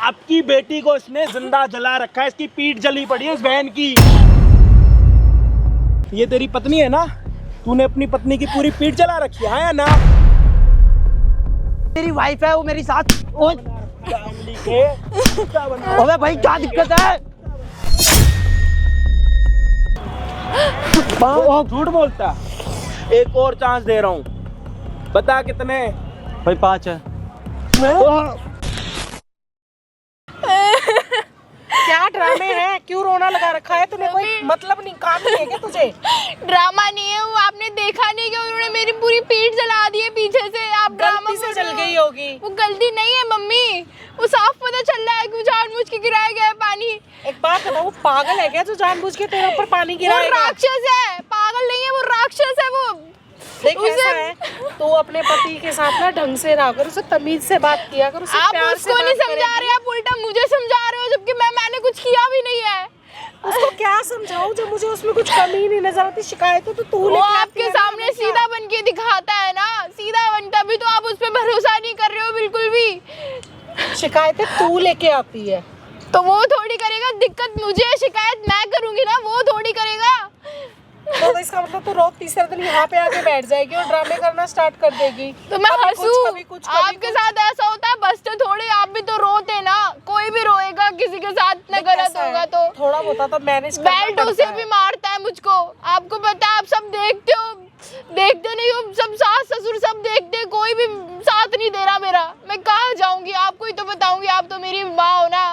आपकी बेटी को इसने जिंदा जला रखा है, इसकी पीठ जली पड़ी है इस बहन की। ये तेरी पत्नी है ना? तूने अपनी पत्नी की पूरी पीठ जला रखी है या ना? मेरी वाइफ है, वो मेरी साथ। अबे भाई क्या दिक्कत है? झूठ बोलता। एक और चांस दे रहा हूँ, बता कितने? भाई 5 है। क्या ड्रामे हैं? क्यों रोना लगा रखा है तूने? कोई मतलब नहीं, काम नहीं है क्या तुझे? ड्रामा नहीं है वो, आपने देखा नहीं कि उन्होंने मेरी पूरी पीठ जला दी है पीछे से। आप ड्रामा गलती से जल गई होगी। वो गलती नहीं है मम्मी, वो साफ पता चल रहा है कि वो जानबूझ के गिराया गया है पानी। एक बात बताओ, वो पागल है क्या जो जानबूझ के तेरे ऊपर पानी वो गिराएगा? राक्षस है, पागल नहीं है, वो राक्षस है वो। देख ऐसा है, तू अपने पति के साथ ना ढंग से रहा कर, उसे तमीज से बात किया कर, उसे आप प्यार से उसको नहीं बात समझा रहे, आप उल्टा मुझे समझा रहे हो, जबकि मैंने कुछ किया भी नहीं है। उसको क्या समझाऊं जब मुझे उसमें कुछ कमी नहीं नजर आती? शिकायतें तो तू वो लेके आती आपके है ना सामने हमेशा। सीधा बन के दिखाता है ना, सीधा बन, तभी तो आप उस पर भरोसा नहीं कर रहे हो बिल्कुल भी। शिकायतें तू लेके आती है तो वो थोड़ी करेगा, दिक्कत मुझे है, शिकायत मैं करूंगी ना, वो थोड़ी करेगा। तो इसका मतलब तू रोज तीसरे दिन यहाँ पे आके बैठ जाएगी और ड्रामे करना स्टार्ट कर देगी। तो मैं हंसूं? आपके कुछ। साथ ऐसा होता है? बस तो थोड़ी आप भी तो रोते ना, कोई भी रोएगा किसी के साथ इतना गलत होगा तो। थोड़ा बहुत तो मैनेज करना बेल्ट पड़ता उसे है। भी मारता है मुझको, आपको पता है, आप सब देखते हो, देखते नहीं हो? सब सास ससुर सब देखते हैं, कोई भी साथ नहीं दे रहा मेरा। मैं कहाँ जाऊंगी? आपको ही तो बताऊंगी, आप तो मेरी माँ हो ना।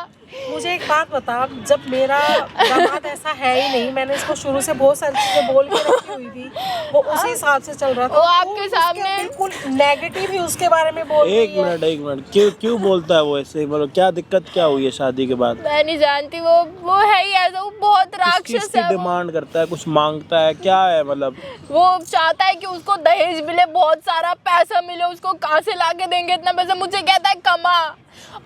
मुझे एक बात बता, जब मेरा दामाद ऐसा है ही नहीं, मैंने इसको शुरू से बहुत सारी चीजें बोल के रखी हुई थी, वो उसी हिसाब से चल रहा था। वो आपके सामने बिल्कुल नेगेटिव ही उसके बारे में बोल रही एक है। मिनट, क्यों बोलता है वो ऐसे? मतलब क्या दिक्कत क्या हुई है शादी के बाद? मैं नहीं जानती, वो है ही ऐसा, वो बहुत राक्षस किसकी है वो। डिमांड करता है, कुछ मांगता है, क्या है मतलब? वो चाहता है कि उसको दहेज मिले, बहुत सारा पैसा मिले उसको, कहाँ से ला के देंगे इतना पैसा? मुझे कहता है कमा,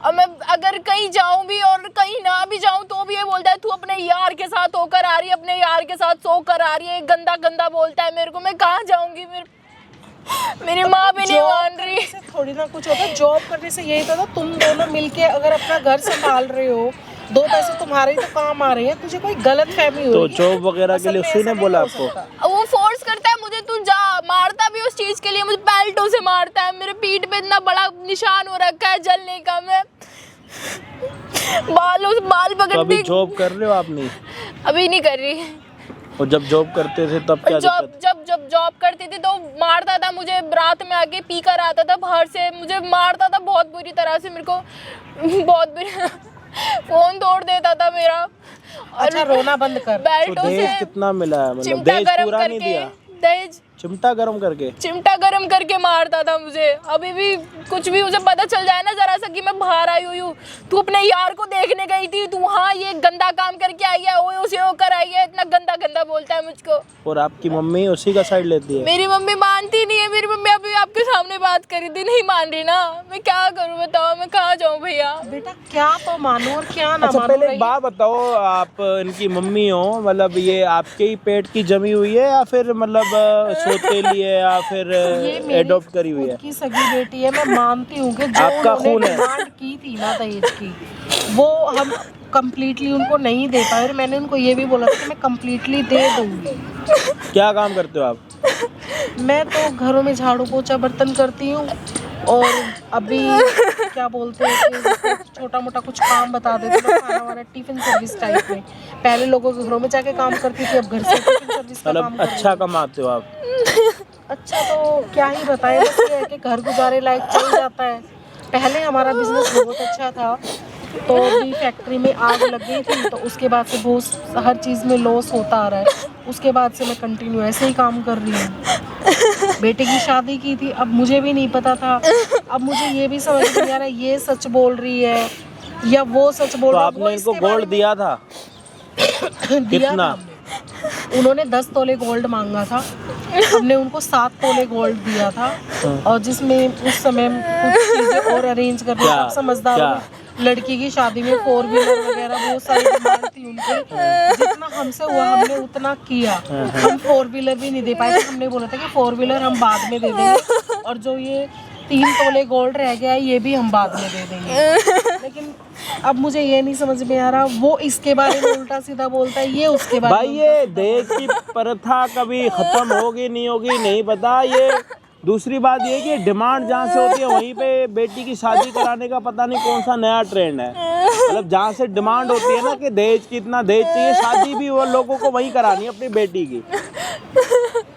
और मैं अगर कहीं जाऊं भी और कहीं ना भी जाऊं तो भी ये बोलता है तू अपने यार के साथ होकर आ रही है, अपने यार के साथ सोकर आ रही है, गंदा गंदा बोलता है मेरे को। मैं कहाँ जाऊंगी? मेरी माँ भी नहीं मान रही। थोड़ी ना कुछ होता, जॉब करने से यही तो था, तुम दोनों मिलके अगर अपना घर संभाल रहे हो, 2 पैसे तुम्हारे ही तो काम आ रहे हैं, तुझे कोई गलत फहमी हो तो रही है। जॉब वगैरह के लिए उसी ने बोला आपको? वो फोर्स करता है मुझे, तू जा, मारता भी उस चीज के लिए, मुझे बेल्टों से मारता है, मेरे पीठ पे इतना बड़ा निशान हो रखा है जलने का। मैं बाल तो अभी पकड़ती। जॉब कर रहे हो आप? नहीं, अभी नहीं कर रही। और जब जॉब करते थे तब क्या दिक्कत? जब जॉब करती थी तो मारता था मुझे, रात में आके पी कर आता था बाहर से, मुझे मारता था बहुत बुरी तरह से, मेरे को बहुत बुरी फोन तोड़ देता था मेरा। अच्छा रोना बंद कर। तो बेल्टों दहेज से कितना मिला है? मतलब चिमटा दहेज गरम पूरा नहीं करके, दिया? दहेज चिमटा गरम करके? चिमटा गरम करके मारता था मुझे। अभी भी कुछ भी उसे पता चल जाए ना जरा सा कि मैं बाहर आई हुई हूँ, तू अपने यार को देखने गई थी, तू वहाँ ये गंदा काम करके आई है, वो उसे होकर आई है, इतना गंदा गंदा बोलता है मुझको। और आपकी मम्मी उसी का साइड लेती है? मेरी मम्मी मानती नहीं है, मेरी मम्मी अभी आपके सामने बात करी थी, नहीं मान रही ना। मैं क्या करूँ बताओ, मैं कहाँ जाऊँ भैया? बेटा क्या तो मानो और क्या ना अच्छा मानो। पहले एक बात बताओ, आप इनकी मम्मी हो, मतलब ये आपके ही पेट की जमी हुई है या फिर मतलब सौतेली है या फिर एडॉप्ट करी हुई है? की सगी बेटी है, मैं मानती हूँ कि जो आपका उन्होंने खून है। डिमांड की थी ना दहेज की, वो हम कम्प्लीटली उनको नहीं दे पाए, और मैंने उनको ये भी बोला था कि मैं कम्प्लीटली दे दूंगी। क्या काम करते हो आप? मैं तो घरों में झाड़ू पोछा बर्तन करती हूँ, और अभी क्या बोलते हैं कि छोटा मोटा कुछ काम बता देते हैं, खाना वाना टिफिन सर्विस टाइप में। पहले लोगों के घरों में जाके काम करती थी, अब घर से टिफिन सर्विस का काम मतलब कर रही अच्छा हूँ। कमाते हो आप? अच्छा तो क्या ही बताएं, बस ये है कि घर गुजारे लायक चल जाता है। पहले हमारा बिजनेस बहुत अच्छा था, तो अभी फैक्ट्री में आग लग गई थी, तो उसके बाद से बहुत हर चीज़ में लॉस होता आ रहा है। उसके बाद से मैं कंटिन्यू ऐसे ही काम कर रही हूँ। बेटे की शादी की थी, अब मुझे भी नहीं पता था, अब मुझे ये भी समझ नहीं आ रहा ये सच बोल रही है या वो सच बोल तो रहा है। आपने इनको गोल्ड दिया था? कितना? उन्होंने 10 तोले गोल्ड मांगा था, हमने उनको 7 तोले गोल्ड दिया था, और जिसमें उस समय कुछ चीजें और अरेंज करने क्या? आप समझदार क्या? हो, लड़की की शादी में 4 व्हीलर वगैरह बहुत सारी डिमांड थी उनकी, जितना हमसे हुआ हमने उतना किया। हम 4 व्हीलर भी नहीं दे पाए थे, हमने बोला था कि 4 व्हीलर हम बाद में दे देंगे, और जो ये 3 तोले गोल्ड रह गया है, ये भी हम बाद में दे देंगे। लेकिन अब मुझे ये नहीं समझ में आ रहा, वो इसके बारे में उल्टा सीधा बोलता है, ये उसके बारे भाई में ये दहेज की प्रथा कभी खत्म होगी नहीं होगी नहीं पता। ये दूसरी बात ये कि डिमांड जहाँ से होती है वहीं पे बेटी की शादी कराने का पता नहीं कौन सा नया ट्रेंड है। मतलब जहाँ से डिमांड होती है ना कि दहेज कितना दहेज चाहिए, शादी भी वो लोगों को वहीं करानी है अपनी बेटी की।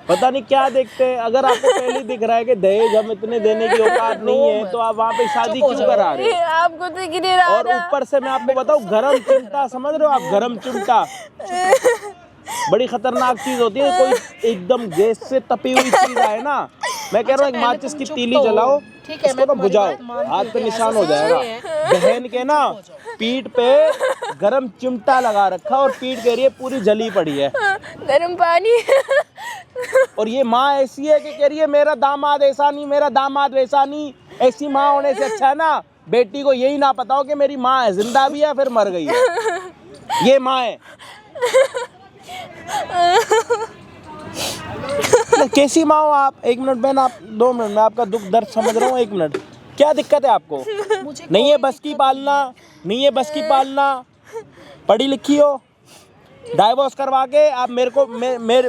पता नहीं क्या देखते हैं। अगर आपको पहले दिख रहा है कि दहेज हम इतने देने की औकात नहीं है, तो आप वहाँ पे शादी क्यों करा रहे हो? आपको तो दिख नहीं रहा और ऊपर से मैं आपको बताऊं, गरम चिमटा समझ रहे हो आप? गरम चिमटा बड़ी खतरनाक चीज होती है। कोई एकदम गैस से तपी हुई चीज आए ना, मैं कह रहा हूँ एक माचिस की तीली जलाओ, इसको तो बुझाओ, हाथ पे निशान हो जाएगा। बहन के ना पीठ पे गरम चिमटा लगा रखा और पीठ कह रही है पूरी जली पड़ी है, गर्म पानी। और ये माँ ऐसी है कि कह रही है मेरा दामाद ऐसा नहीं, मेरा दामाद वैसा नहीं। ऐसी माँ होने से अच्छा है ना बेटी को यही ना पता हो कि मेरी माँ है, जिंदा भी है फिर मर गई है। ये माँ है। कैसी माँ हो आप? 1 मिनट बहन, आप 2 मिनट, मैं आपका दुख दर्द समझ रहा हूँ। 1 मिनट, क्या दिक्कत है आपको? नहीं है बस की पालना, नहीं है बस की पालना। पढ़ी लिखी हो, डाइवोर्स करवा के आप मेरे को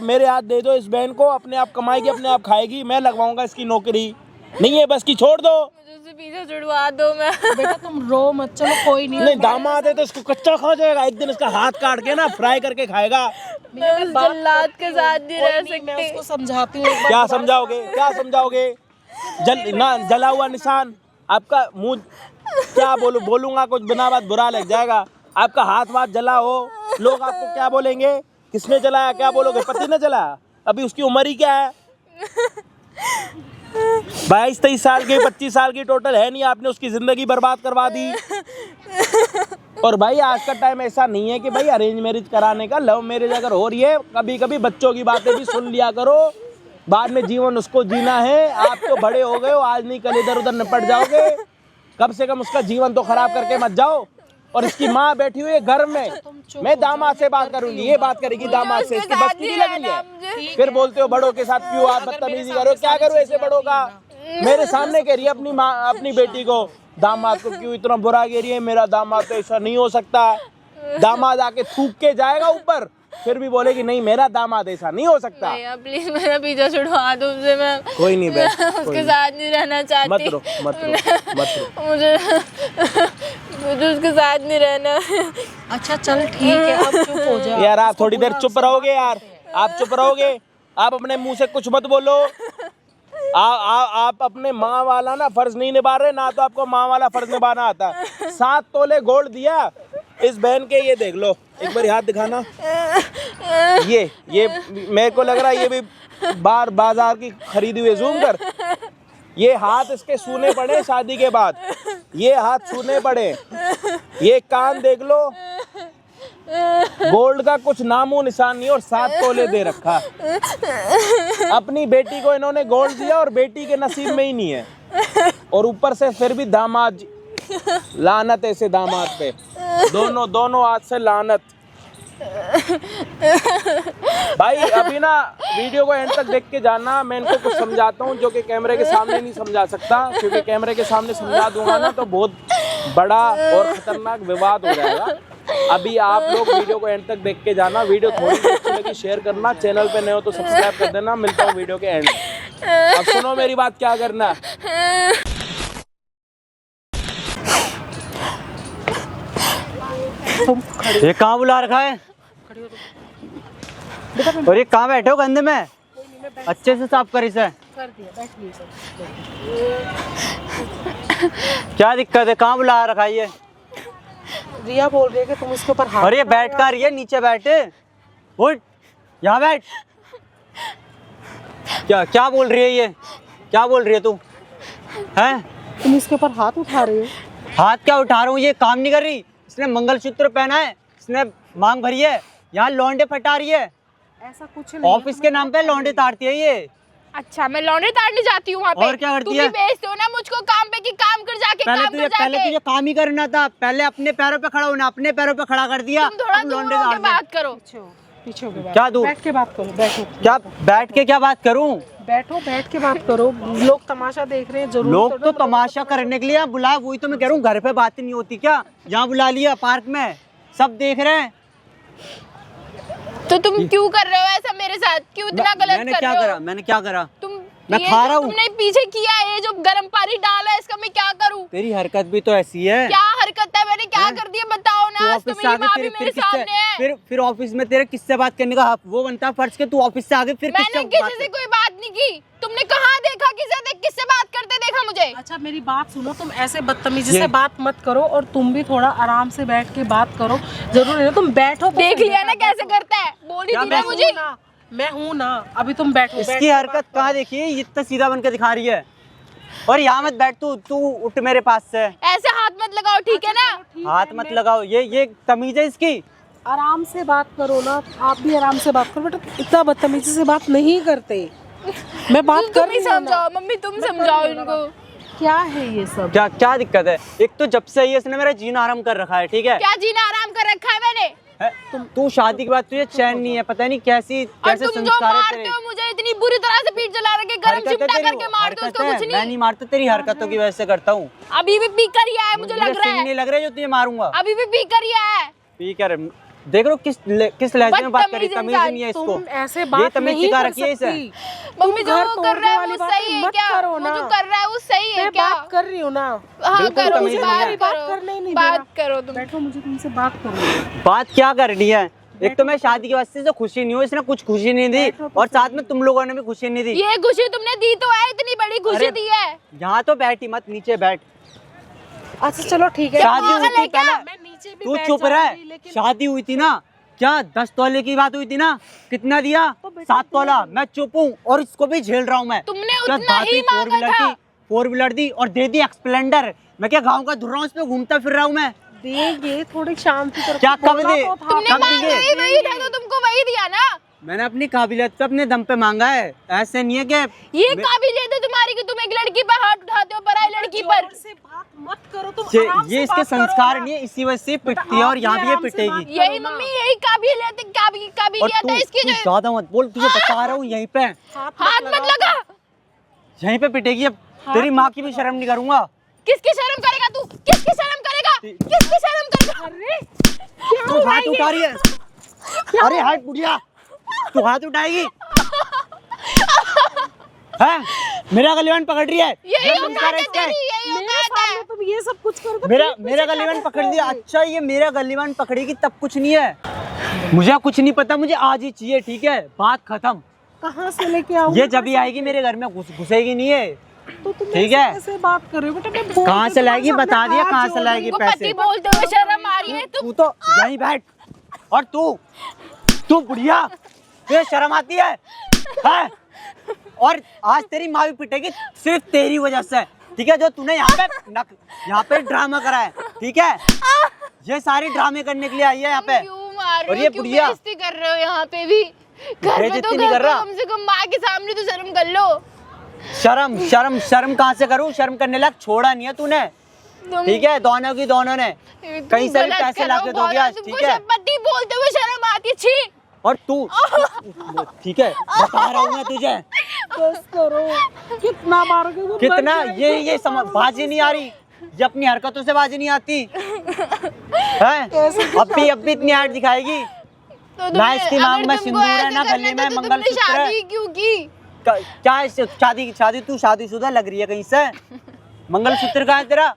मेरे हाथ दे दो इस बहन को, अपने आप कमाएगी अपने आप खाएगी, मैं लगवाऊंगा इसकी नौकरी। नहीं है बस की, छोड़ दो, मुझे उससे पीछे छुड़वा दो। मैं बेटा तुम रो मत, चलो कोई नहीं। दामाद है तो इसको कच्चा खा जाएगा, एक दिन इसका हाथ काट के ना फ्राई करके खाएगा। मैं उस जल्लाद के साथ नहीं रह मैं सकती। उसको समझाती हूँ। एक बार क्या समझाओगे, क्या समझाओगे? जला हुआ निशान आपका मुंह, क्या बोलूंगा कुछ बिना बात बुरा लग जाएगा। आपका हाथ जला हो, लोग आपको क्या बोलेंगे? किसने जलाया? क्या बोलोगे? पति ने जलाया? अभी उसकी उम्र ही क्या है? 22-23 साल की, 25 साल की टोटल है नहीं, आपने उसकी जिंदगी बर्बाद करवा दी। और भाई आज का टाइम ऐसा नहीं है कि भाई अरेंज मैरिज कराने का, लव मैरिज अगर हो रही है कभी कभी बच्चों की बातें भी सुन लिया करो। बाद में जीवन उसको जीना है, आप तो बड़े हो गए हो, आज नहीं कल इधर उधर निपट जाओगे। कम से कम उसका जीवन तो खराब करके मत जाओ। और इसकी माँ बैठी हुई है घर में, मैं दामाद से बात करूंगी, ये बात करेगी दामाद से, इसकी बस की नहीं लग रही है। फिर बोलते हो बड़ों के साथ क्यों आप बदतमीजी करो? क्या करो ऐसे बड़ों का? मेरे सामने कह रही है अपनी माँ अपनी बेटी को, दामाद को क्यों इतना बुरा कह रही है? मेरा दामाद तो ऐसा नहीं हो सकता। दामाद आके थूक के जाएगा ऊपर, फिर भी बोलेगी नहीं मेरा दामाद ऐसा नहीं हो सकता। प्लीज मेरा पीछा छुड़वा दो उससे। मैं कोई नहीं बहन, उसके साथ नहीं रहना चाहती। मत रो, मत रो, मत रो। मुझे उसके साथ नहीं रहना। अच्छा चल ठीक है, अब चुप हो जाओ यार आप थोड़ी देर चुप रहोगे यार, आप चुप रहोगे? आप अपने मुंह से कुछ मत बोलो। आप अपने माँ वाला ना फर्ज नहीं निभा रहे, ना तो आपको माँ वाला फर्ज निभाना आता। 7 तोले गोल्ड दिया इस बहन के, ये देख लो, एक बार हाथ दिखाना। ये मेरे को लग रहा है ये भी बाजार की खरीदी हुई। जूम कर, ये हाथ इसके सूने पड़े शादी के बाद, ये हाथ सूने पड़े। ये कान देख लो, गोल्ड का कुछ नामो निशान नहीं, और 7 तोले दे रखा। अपनी बेटी को इन्होंने गोल्ड दिया और बेटी के नसीब में ही नहीं है, और ऊपर से फिर भी दामाद, लानत ऐसे दामाद पे, दोनों हाथ से लानत। भाई अभी ना वीडियो को एंड तक देख के जाना, मैं इनको कुछ समझाता हूँ जो कि कैमरे के सामने नहीं समझा सकता, क्योंकि कैमरे के सामने समझा दूंगा ना तो बहुत बड़ा और खतरनाक विवाद हो जाएगा। अभी आप लोग वीडियो को एंड तक देख के जाना। वीडियो थोड़ी सी अच्छी लगी शेयर करना, चैनल पे नए हो तो सब्सक्राइब कर देना। मिलता हूँ वीडियो के एंड। अब सुनो मेरी बात, क्या करना। ये कहाँ बुला रखा है? और ये कहाँ बैठे हो गंदे में? अच्छे से साफ कर इसे। कर दिया, बैठ लीजिए। क्या दिक्कत है? कहाँ बुला रखा है ये? रिया बोल रही है कि तुम इसके ऊपर हाथ। और ये बैठ कर रही है, नीचे बैठे, उठ, यहाँ बैठ। क्या बोल रही है ये? क्या बोल रही है तू? हैं? तुम इसके ऊपर हाथ उठा रही हो। हाथ क्या उठा रहा हूँ? ये काम नहीं कर रही। इसने मंगलसूत्र पहना है, इसने मांग भरी है, यहाँ लौंडे फटा रही है। ऐसा कुछ नहीं, ऑफिस के नाम पे लौंडे तारती है ये। अच्छा मैं लौंडे ताड़ने जाती हूँ वहाँ पे। और क्या करती है? तुम भी भेजते हो ना मुझको काम पे कि काम कर जाके, पहले काम कर जाके। पहले तुझे काम ही करना था, पहले अपने पैरों पे खड़ा होना, अपने पैरों पे खड़ा कर दिया। तुम थोड़ा अब दूर लौंडे होके ताड़ने। बात करो। पीछे हो गए, क्या दूर? बैठ के बात करो, बैठो। क्या बैठ के क्या बात करूं? बैठो, बैठ के बात करो। लोग तमाशा देख रहे हैं, जरूर लोग तो तमाशा करने के लिए यहाँ बुलाया, वही तो मैं कह रहा हूँ, घर पे बात नहीं होती क्या? यहाँ बुला लिया पार्क में, सब देख रहे हैं। तो तुम क्यों कर रहे हो ऐसा मेरे साथ? क्यों इतना गलत मैंने कर क्या रहे हो? करा? मैंने क्या करा? तुम मैं ये खा जो रहा हूँ। तुमने पीछे किया है, ये जो गर्म पानी डाला है, इसका मैं क्या करूं? तेरी हरकत भी तो ऐसी है। क्या हरकत है? मैंने क्या कर दिया बताओ तू ना। आज तो ऑफिस से मेरी आगे माँ भी मेरे सामने है। फिर ऑफिस में तेरे किससे बात करने का हक वो बनता है फर्ज के? तू ऑफिस से आगे फिर मैंने किसी से कोई बात नहीं की। तुमने कहाँ देखा किससे बात करते देखा मुझे? अच्छा मेरी बात सुनो, तुम ऐसे बदतमीजी से बात मत करो और तुम भी थोड़ा आराम से बैठ के बात करो। जरूर है तुम बैठो। देख लिया ना कैसे करता है? बोली थी ना मुझे। मैं हूँ ना, अभी तुम बैठो। इसकी हरकत कहाँ देखिए, इतना सीधा बन के दिखा रही है। और यहाँ मत बैठ, तू उठ मेरे पास से। ऐसे हाथ मत लगाओ, ठीक है ना? हाथ मत लगाओ, ये तमीज है इसकी। आराम से बात करो ना, आप भी आराम से बात करो बेटा। इतना बदतमीजी से बात नहीं करते। मैं बात कर तुम रही ही हूँ ना। समझाओ मम्मी, तुम समझाओ इनको। क्या है ये सब? क्या दिक्कत है? एक तो जब से इसने मेरा जीना आराम कर रखा है, ठीक है? क्या जीना आराम कर रखा है मैंने? तू शादी के बाद तुझे चैन नहीं है, पता नहीं कैसे और तुम जो संस्कार है मारते तेरे। हो मुझे इतनी बुरी तरह से पीठ जला रखे, गरम हरकत है चिमटा तेरी, करके मार दो उसको। हरकत है। कुछ मैं नहीं, नहीं मारता, तेरी हरकतों की वजह से करता हूँ। अभी भी पी कर ही आया, मुझे लग रहा है। नहीं लग रहा है जो तुझे मारूंगा। अभी भी पी कर ही आया है। पी कर देख लो किस लहजे में बात करी। बदतमीज तमीज इंसान, नहीं है इसको। तुम ऐसे ये बात तमीज नहीं सिखा कर रखी है इसे। सकती। मम्मी जो घर वो कर तोड़ने रहा है वाली वो बातें सही है मत क्या? करो वो ना। जो कर रहा है वो सही है मैं क्या? बात कर रही हूँ ना। हाँ बिल्कुल करो, तमीज नहीं है। बात करने ही नहीं दे बात रहा। करो तुम। बैठो, मुझे तुमसे बात करनी। बात क्या करनी है? एक तो मैं शादी के वास्ते से खुशी नहीं हूँ, इसने कुछ खुशी नहीं दी, और साथ में तुम लोगों ने भी खुशी नहीं दी। ये खुशी तुमने दी तो है, इतनी बड़ी खुशी अरे, दी है। यहाँ तो बैठी मत, नीचे बैठ। अच्छा चलो ठीक है। शादी हुई पागल थी है क्या? पहले, मैं नीचे भी तू बैठ चुप रह। जाऊंगी, लेकिन शादी हुई थी ना, क्या 10 तोले की बात हुई थी ना? कितना दिया? 7 तोला। मैं चुप हूँ और इसको भी झेल रहा हूँ मैं। तुमने क्या उतना बात ही हुई? मांगा था। 4 व्हीलर दी और दे दी स्प्लेंडर। मैं क्या गाँव का धुर्रा हूँ, इसमें घूमता फिर रहा हूँ मैं। देंगे थोड़ी शांति से। क्या कब दे? तुमने कब मांगा देंगे? ही वही था तो तुमको वही दिया ना। मैंने अपनी काबिलियत पे अपने दम पे मांगा है, ऐसे नहीं है कि ये काबिलियत है तुम्हारी कि तुम एक लड़की पर हाथ उठाते हो, पराई लड़की पर। जोर से बात मत करो तुम। आराम से ये इसके बात करो संस्कार ना। नहीं है, इसी वजह से पिटती है और यहाँ भी ये आराम से पिटेगी। बात यही करो ना। मम्मी, यही काबिलियत और काबिलियत है इसकी तू जो। ज्यादा मत बोल, तुझे बता रहा हूँ यहीं पे हाथ मत लगा। यहीं पे पिटेगी। अब तेरी माँ की भी शर्म नहीं करूंगा। किसकी शर्म करेगा तू? किसकी शर्म करेगा? किसकी शर्म करेगा? अरे तू हाथ उठा रही है? अरे हाथ बुढ़िया, तू हाथ उठाएगी? हैं? मेरा गलीवन पकड़ रही है। यही ये औकात संस्कार है इसका है। तेरी, यही मेरे औकात है। सामने तुम ये सब कुछ करो तो मेरा गलीवन पकड़ लिया। अच्छा ये मेरा गलीवन पकड़ेगी तब कुछ नहीं है, मुझे कुछ नहीं पता, मुझे आज ही चाहिए, ठीक है? बात खत्म। कहाँ से लेके आऊँ? ये जब भी आएगी मेरे घर में घुसेगी नहीं है, तो तुम ठीक है? ऐसे बात कर रहे हो बेटा। मैं बोल कहाँ तो से लाएगी तुम्हारे बता सामने दिया, हाथ कहाँ जोड़ से लाएगी वो पैसे? पति बोलते हुए शर्म आ रही है तू तो यहीं बैठ। और तू बुढ़िया, तुझे शर्म आती है? हैं? और आज तेरी माँ भी पिटेगी सिर्फ तेरी वजह से, ठीक है? जो तूने यहाँ पे ड्रामा करा है, ठीक है? ये सारे ड्रामे करने के लिए आई है यहाँ पे। क्यों मार और रहे ये हो? क्यों बुढ़िया बेइज्जती कर रहे हो यहाँ पे भी? घर में तो बेइज्जती नहीं कर रहा। कम से कम माँ के सामने तो शर्म कर लो। शर्म कहाँ से करूँ? शर्म करने लायक छोड़ा नहीं है तूने, तुम ठीक है? दोनों ने तुम कहीं से भी गलत पैसे करो, लाके दोगे बहुत आज, तुमको ठीक है? पति बोलते हुए शर्म आती है। छी। और तू ठीक है, बता रहा हूँ मैं तुझे। बस करो। कितना मारोगे वो? कितना ये समझ बाजी नहीं आ रही, ये अपनी हरकतों से बाजी नहीं आती है। अब भी इतनी आर्ट दिखाएगी। तो ना तुमने- इसकी मांग अगर में तुमको सिंदूर है, ऐसे ना करना गले था में तो तुमने मंगलसूत्र है। शादी क्यों की? क्या है शादी? तू शादीशुदा लग रही है कहीं से? मंगलसूत्र कहाँ है तेरा?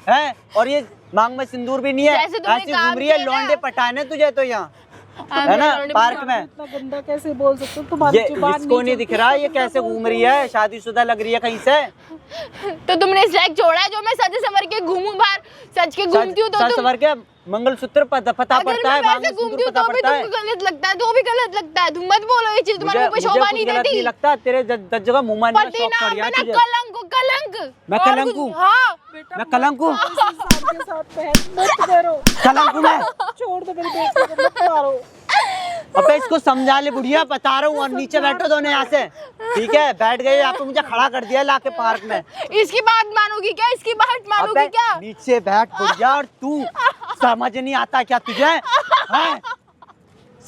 है? और ये मांग में सिंदूर भी नहीं है, जैसे तुमने ऐसी काम घूम रही है। किया ना। लौंडे पटाने तुझे तो यहाँ, है ना? पार्क में इतना गंदा कैसे बोल सकते हो? तुम्हारी ये जुबान इसको नहीं दिख रहा ये कैसे घूम रही है, शादीशुदा लग रही है कहीं से। तो तुमने इस लायक छोड़ा है जो मैं सज संवर के घूमूं बाहर, सच के घूमती हूँ तो तुम। सवर के मंगलसूत्र पता अगर पड़ता है, मैं मांग में वैसे सिंदूर घूमती हूँ पता तो भी पड़ता है। तुमको गलत लगता है, तो भी गलत लगता है। तुम मत बोलो ये चीज, तुम्हारे मुंह पे शोभा मुझे नहीं कुछ गलत देती। नहीं लगता, तेरे 10 जगह मुंह मारने का पति शौक नाम कर पे दिया ना तुझे। कलंक। मैं और कलंक कुछ- हूँ? हाँ। मैं कलंक हूँ? के साथ बहस मत करो। कलंक हूँ मैं? छोड़ दो मेरी बेटी को, मत मारो। अबे इसको समझा ले बुढ़िया, बता रहा हूँ। और नीचे बैठो दोनों यहाँ से, ठीक है? बैठ गए यहाँ पे, मुझे खड़ा कर दिया लाके पार्क में। इसकी बात मानोगी क्या? इसकी बात मानोगी अबे क्या? नीचे बैठ बुढ़िया। और तू समझ नहीं आता क्या तुझे? हैं?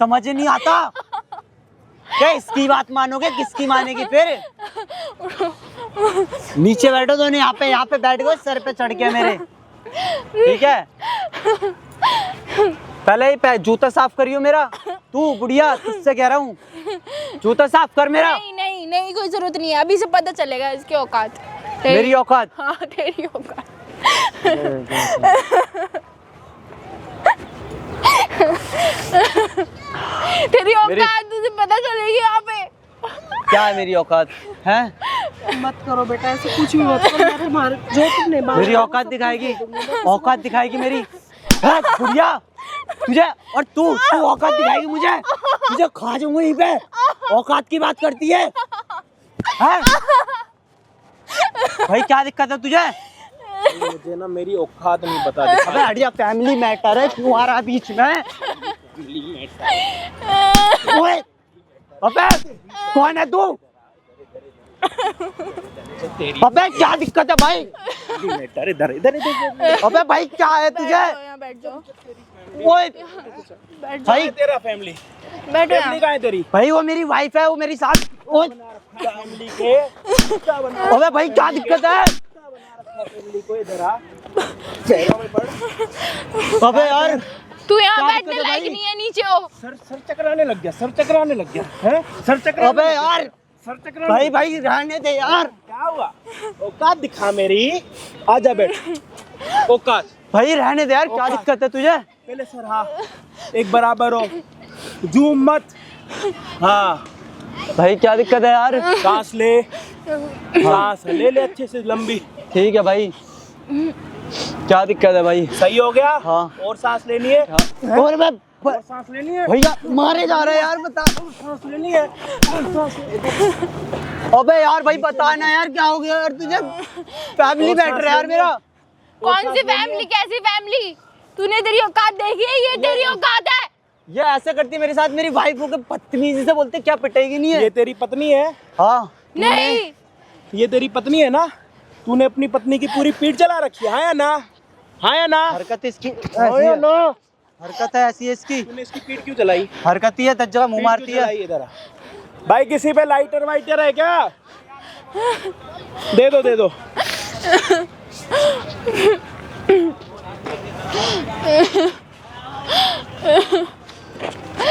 समझ नहीं आता क्या? इसकी बात मानोगे, किसकी मानेगी फिर? नीचे बैठो दोनों, यहाँ पे बैठ गए, सर पे चढ़ के मेरे, ठीक है? पहले ही जूता साफ करियो मेरा। तू बुढ़िया, तुझसे कह रहा हूँ, जूता साफ कर मेरा। नहीं नहीं नहीं, कोई जरूरत नहीं है, अभी से पता चलेगा इसकी औकात। मेरी औकात? हाँ तेरी औकात। तेरी औकात तुझे पता चलेगी यहाँ पे। क्या है मेरी औकात है? मत करो बेटा ऐसे, कुछ भी मत करो। मैं तुम्हारे जो तुमने बात मेरी औकात दिखाएगी, औकात दिखाएगी मेरी। है बुढ़िया तुझे, और तू औकात दिखाएगी मुझे, तुझे खा जाऊंगा यहीं पे। औकात की बात करती है? भाई क्या दिक्कत है तुझे? मुझे ना मेरी औकात नहीं बता अबे हटिया, फैमिली मैटर है, क्यों आ रहा है बीच में? ओए अबे कौन है तू? अबे क्या दिक्कत है भाई? इधर इधर इधर इधर। अबे भाई क्या है तुझे? यहाँ बैठ जाओ, ओए भाई, तेरा फैमिली बैठो यहाँ। कहाँ है तेरी? भाई वो मेरी वाइफ है, वो मेरी साथ। ओए फैमिली के अबे भाई क्या दिक्कत है? फैमिली को इधर आ, पैरों में पड़। अबे यार तू यहाँ क्या बैठने दिक्कत है लायक भाई? नहीं है, नीचे हो। सर चकराने लग गया, सर चकराने लग गया है, सर चकराने। अबे यार सर चकराने। भाई भाई रहने दे यार। क्या हुआ? औकात दिखा मेरी, आजा बैठ। औकात भाई रहने दे यार, क्या औकात। दिक्कत है तुझे? पहले सर, हाँ एक बराबर हो, जूम मत। हाँ भाई क्या दिक्कत है यार? सांस ले, सांस ले ले अच्छे से लंबी। ठीक है भाई, क्या दिक्कत है भाई? सही हो गया? हाँ। और सांस लेनी है, और मैं और सांस लेनी है, भैया मारे जा रहे हैं यार, बता। सांस लेनी है, और सांस लेनी अबे यार भाई बताना यार, क्या हो गया यार तुझे? फैमिली मैटर है यार मेरा। कौन सी फैमिली, कैसी फैमिली? तूने तेरी औकात देखी है? ये तेरी औकात है? ये ऐसे करती मेरे साथ, मेरी वाइफ हो के बदतमीजी से बोलते, क्या पिटाएगी नहीं है? ये तेरी पत्नी है? हाँ नहीं, ये तेरी पत्नी है ना? तूने अपनी पत्नी की पूरी पीठ चला रखी है, हाँ या ना? हाँ या ना? हरकत इसकी हाँ ऐसी या है। ना? हरकत है ऐसी है इसकी। तूने इसकी पीठ क्यों चलाई? हरकत ही है, दस जगह मुंह पीठ मारती क्यों है। चलाई? इधर आ। भाई किसी पे लाइटर वाइटर है क्या? दे दो दे दो।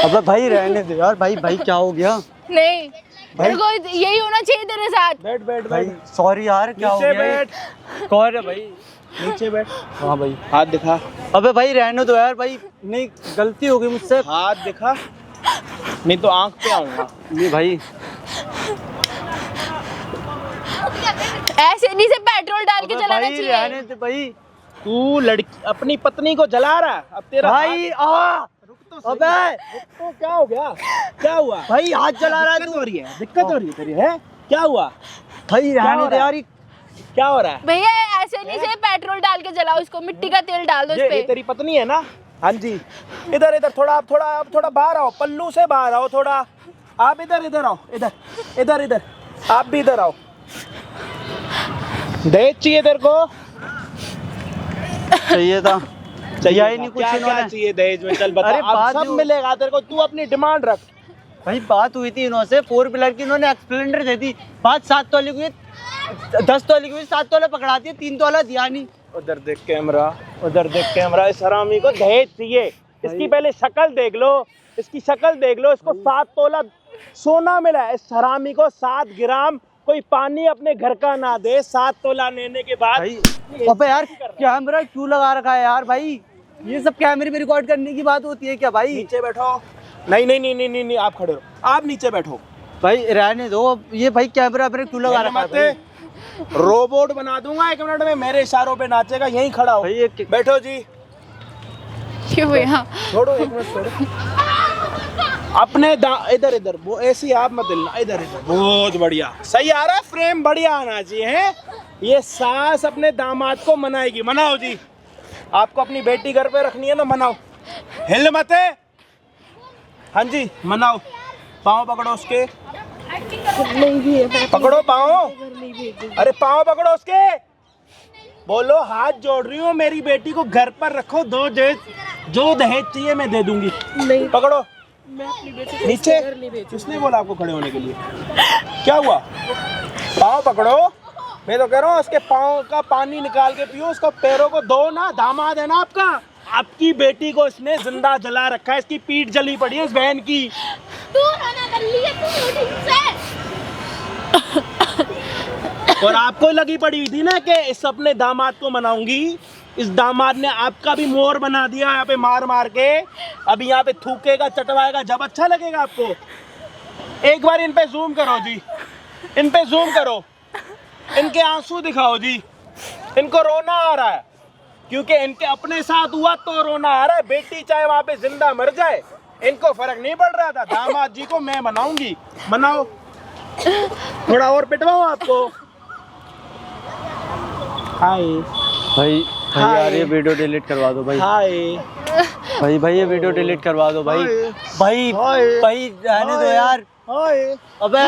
अबे भाई रहने दे यार। भाई भाई क्या हो गया? नहीं, मेरे को यही होना चाहिए तेरे साथ। बैठ बैठ भाई बैठ, सॉरी यार, क्या हो नीचे गया? बैठ, कौन है भाई? नीचे बैठ। हाँ भाई। हाथ दिखा, अबे भाई रहने दो यार भाई, नहीं गलती हो गई मुझसे। हाथ दिखा, नहीं तो आंख पे आऊंगा। नहीं भाई, ऐसे नहीं से पेट्रोल डाल के अबे चलाना भाई चाहिए। रहने दे भाई। तू लड़की अपनी पत्नी को जला रहा है, अब तेरा भाई आ, रुक तो सही। अबे रुक तो, क्या हो गया? क्या हुआ? भाई हाथ जला रहा है दिक्कत तू। हो रही है, दिक्कत हो रही है तेरी, है? क्या हुआ? भाई क्या हो रहने दे रहा यार। है? क्या हो रहा है? भैया ऐसे नहीं से पेट्रोल डाल के जलाओ इसको, मिट्टी का तेल डाल दो ये इस पे। तेरी पत्नी है ना? हाँ जी। इधर इधर थोड़ा, आप थोड़ा बाहर आओ, पल्लू से बाहर आओ थोड़ा। आप इधर इधर आओ, इधर इधर इधर, आप भी इधर आओ। दहेज चाहिए तेरे को? चाहिए था, चाहिए ही नहीं कुछ क्या इन्होंने। चाहिए दहेज में? चल बता। अरे अब बात सब जो- मिलेगा तेरे को, तू अपनी डिमांड रख। भाई बात हुई थी इन्होंने से 4 व्हीलर की, इन्होंने स्प्लेंडर दे दी। 5-7 तोले की, 10 तोले की 7 तोले पकड़ा दिए, 3 तोला दिया नहीं। उधर देख कैमरा, उधर देख कैमरा। इस हरामी को दहेज चाहिए। इसकी पहले शक्ल देख लो, इसकी शक्ल देख लो। इसको 7 तोला सोना मिला है। इस हरामी को 7 ग्राम कोई पानी अपने घर का ना दे। 7 तोला लेने के बाद भाई अबे यार कैमरा क्यों लगा रखा है यार? भाई ये सब कैमरे में रिकॉर्ड करने की बात होती है क्या भाई? नीचे बैठो। नहीं नहीं नहीं नहीं नहीं नहीं, आप खड़े हो, आप नीचे बैठो। भाई रहने दो अब, ये भाई कैमरा अपने क्यों लगा रखा है भाई? रोबोट बना दूंगा 1 मिनट में, मेरे इशारों पे नाचेगा। यहीं खड़ा हो। भाई ये बैठो जी। क्यों भैया? छोड़ो 1 मिनट, छोड़ो। अपने इधर इधर, वो ऐसी आप मत हिलना, इधर इधर। बहुत बढ़िया, सही आ रहा है, फ्रेम बढ़िया आना चाहिए है। ये सास अपने दामाद को मनाएगी। मनाओ जी। आपको अपनी बेटी घर पे रखनी है ना, मनाओ। हिल मत है। हाँ जी मनाओ। पाँव पकड़ो उसके, नहीं भी है, मैं पकड़ो पाँव। घर नहीं भेजूंगी। अरे पाँव पकड़ो उसके। बोलो हाथ जोड़ रही हूँ, मेरी बेटी को घर पर रखो। जो दहेज चाहिए मैं दे दूंगी। नहीं पकड़ो। मैं अपनी बेटी को नीचे घर नहीं भेजूंगी। किसने बोला आपको खड़े होने के लिए? क्या हुआ? पाँव पकड़ो। मैं तो कह रहा हूँ उसके पाँव का पानी निकाल के पियो, उसको पैरों को धो ना। दामाद है ना आपका, आपकी बेटी को इसने जिंदा जला रखा है, इसकी पीठ जली पड़ी है इस बहन की। तू रोना कर लिया तू ठीक से। और आपको लगी पड़ी हुई थी ना कि इस अपने दामाद को मनाऊंगी। इस दामाद ने आपका भी मोर बना दिया यहाँ पे मार मार के। अभी यहाँ पे थूकेगा, चटवाएगा, जब अच्छा लगेगा आपको। एक बार इन पे जूम करो जी, इन पे जूम करो, इनके आंसू दिखाओ जी। इनको रोना आ रहा है क्योंकि इनके अपने साथ हुआ तो रोना आ रहा है। बेटी चाहे वहां पे जिंदा मर जाए, इनको फर्क नहीं पड़ रहा था। दामाद जी को मैं मनाऊंगी। मनाओ, थोड़ा और पिटवाओ आपको। हाय भाई भाई यार ये वीडियो डिलीट करवा दो भाई। हाय भाई ये वीडियो डिलीट करवा दो भाई। भाई भाई रहने दो यार। अबे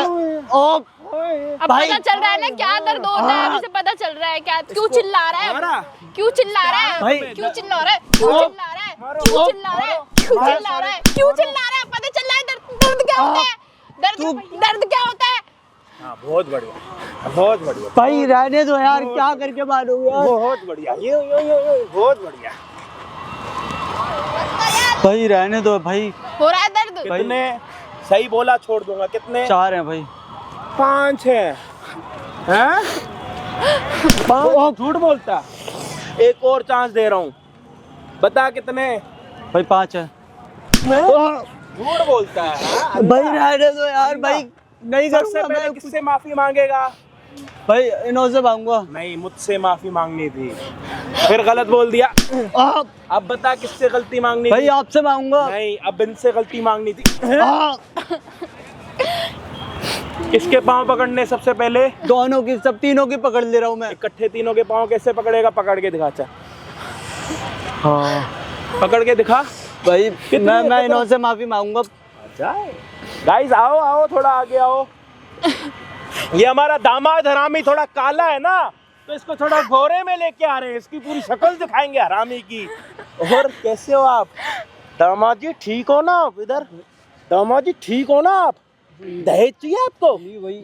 ओ अब भाई। पता चल रहा है ना क्या दर्द होता है, अभी से पता चल रहा है क्या। क्यों चिल्ला रहा है, क्यों चिल्ला रहा है भाई। क्यों चिल्ला रहा है, क्यों चिल्ला रहा है, क्यों चिल्ला रहा है, क्यों चिल्ला रहा है, क्यों चिल्ला रहा है? पता चल रहा है दर्द क्या होता है, दर्द क्या होता है। हाँ, बहुत बढ़िया, बहुत बढ़िया भाई रहने दो यार, क्या करके मारोगे यार। बहुत बढ़िया, ये बहुत बढ़िया। भाई रहने दो भाई। हो रहा है दर्द। कितने सही बोला, छोड़ दूंगा। कितने? 4 हैं भाई। 5 हैं। हैं? 5? झूठ बोलता। एक और चांस दे रहा हूँ, बता कितने? भाई 5 है। झूठ बोलता है। हाँ? भाई रहने दो यार भाई, नहीं सबसे करूंगा पहले मैं। किससे माफी मांगेगा? भाई इन्हों से मांगूंगा। नहीं, मुझसे माफी मांगनी थी, फिर गलत बोल दिया। अब बता किससे गलती मांगनी भाई थी? आपसे मांगूंगा। नहीं, अब इनसे गलती मांगनी थी। किसके पाँव पकड़ने सबसे पहले? दोनों की, सब तीनों की पकड़ ले रहा हूँ मैं। इकट्ठे तीनों के पाँव कैसे पकड़ेगा? पकड़ के दिखा। अच्छा, हाँ पकड़ के दिखा भाई। कितने? मैं इन्हों से माफी मांगूंगा। गाइस आओ आओ, थोड़ा आगे आओ। ये हमारा दामाद हरामी थोड़ा काला है ना, तो इसको थोड़ा गोरे में लेके आ रहे हैं, इसकी पूरी शक्ल दिखाएंगे हरामी की। और कैसे हो आप? दामाद जी ठीक हो ना आप? इधर दामाद जी ठीक हो ना आप? दहेज चाहिए आपको?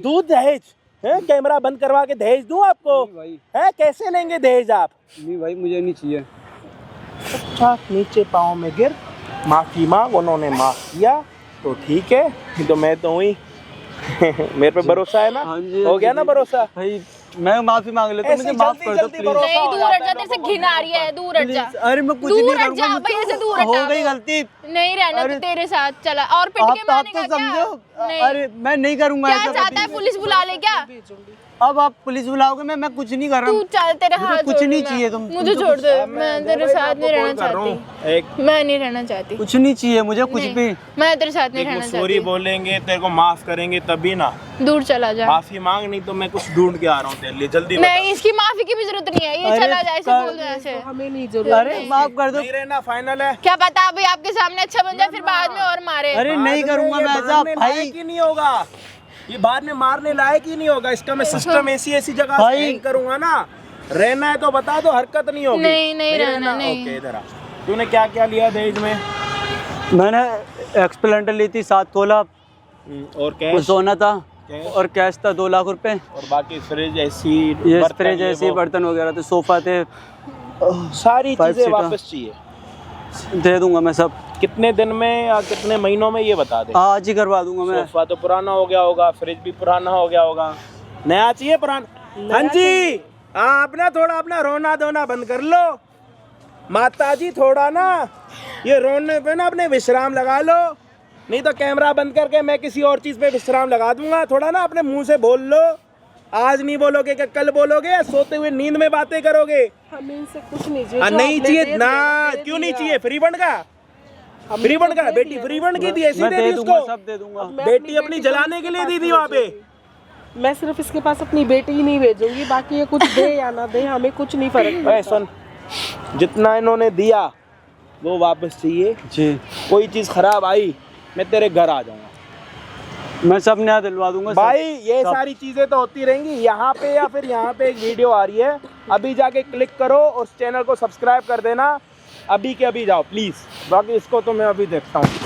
दूध दहेज है? कैमरा बंद करवा के दहेज दूं आपको? है? कैसे लेंगे दहेज आप? नहीं भाई मुझे नहीं चाहिए। अच्छा, नीचे पाँव में गिर, माफी मांग। उन्होंने माफ किया तो ठीक है, नहीं तो मैं तो हुई। मेरे पे भरोसा है ना? हाँ जी, हो गया ना भरोसा? भाई मैं माफी मांग लेता हूँ, ऐसे मुझे माफ जल्दी कर दो जल्दी प्लीज। भरोसा नहीं हो दूर जाता हट जा, है तेरे से लोगों घिन आ रही है, दूर हट जा। अरे मैं कुछ दूर नहीं हट करूंगा। जा, भैया से दूर हट हो जा। गई गलती। नहीं रहना तो तेरे साथ चला और पिट के आप मारेगा तो क्या? समझो। नहीं। अरे मैं नहीं करूंगा क्या ऐसा चाहता है, कभी। पुलिस बुला ले क्या? अब आप पुलिस बुलाओगे? मैं कुछ नहीं कर रहा तू हूँ। चल, तेरे मुझे हाथ कुछ जोड़ नहीं दूं चाहिए, मैं। तुम मुझे छोड़ दे, मैं तेरे साथ नहीं रहना कर रहा चाहती। हूँ। एक मैं नहीं रहना चाहती। कुछ नहीं चाहिए मुझे, कुछ नहीं, भी। मैं तेरे साथ नहीं देखो, रहना सॉरी चाहती। बोलेंगे, तेरे को माफ करेंगे तभी ना। दूर चला जा। माफी मांग, नहीं तो मैं कुछ ढूंढ के आ रहा हूँ तेरे लिए। जल्दी बता। नहीं, इसकी माफी की भी जरूरत नहीं है, ये अरे चला जाए, ऐसे बोल दो ऐसे। हमें नहीं जरूरत। अरे माफ कर दो। नहीं रहना, फाइनल है। क्या पता अभी आपके सामने अच्छा बन जाए, फिर बाद में और मारे। अरे नहीं करूंगा ये मैं ऐसा मारने भाई। लायक ही नहीं होगा, ये बाद में मारने लायक ही नहीं होगा। इसका मैं सिस्टम ऐसी जगह से भाई। हैंग करूंगा ना। रहना है तो बता दो, हरकत नहीं होगी। नहीं रहना, नहीं। ओके, इधर आ। तूने क्या क्या लिया दहेज में? मैंने एक्सप्लेंडर ली थी 7 तोला, और वो कैश? सोना था, कैश? और कैश था 2 लाख रुपए। और बाकी फ्रिज ऐसी, ये बर्तन, फ्रिज ये ऐसे वो। बर्तन वगैरह थे, सोफा थे, सारी 5 चीजें सीटर। वापस चाहिए। दे दूंगा मैं सब। कितने दिन में या कितने महीनों में, ये बता दे। आज ही करवा दूंगा मैं। सोफा तो पुराना हो गया होगा, फ्रिज भी पुराना हो गया होगा, नया चाहिए पुराना? हाँ जी, आप ना थोड़ा अपना रोना धोना बंद कर लो। माता जी थोड़ा ना ये रोने पे ना अपने विश्राम लगा लो, नहीं तो कैमरा बंद करके मैं किसी और चीज पे विश्राम लगा दूंगा। थोड़ा ना अपने मुंह से बोल लो। आज नहीं बोलोगे कि कल बोलोगे? सोते हुए नींद में बातें करोगे? हमें इनसे कुछ नहीं चाहिए। नहीं चाहिए ना? क्यों नहीं चाहिए? फ्री बंड का, फ्री बंड का। बेटी फ्री बंड की थी, ऐसी मैं दे दे दी दूंगा, उसको। सब दे दूंगा। बेटी अपनी जलाने के लिए दी थी वहाँ पे। मैं सिर्फ इसके पास अपनी बेटी ही नहीं भेजूंगी, बाकी ये कुछ दे या ना दे हमें कुछ नहीं फर्क अरे पड़ता। सुन, जितना इन्होंने दिया वो वापस चाहिए। जी कोई चीज खराब आई मैं तेरे घर आ जाऊंगा मैं सब नया दिलवा दूंगा। भाई। ये सब। सारी चीजें तो होती रहेंगी। यहाँ पे या फिर यहाँ पे एक वीडियो आ रही है, अभी जाके क्लिक करो और उस चैनल को सब्सक्राइब कर देना। अभी के अभी जाओ प्लीज, बाकी इसको तो मैं अभी देखता हूँ।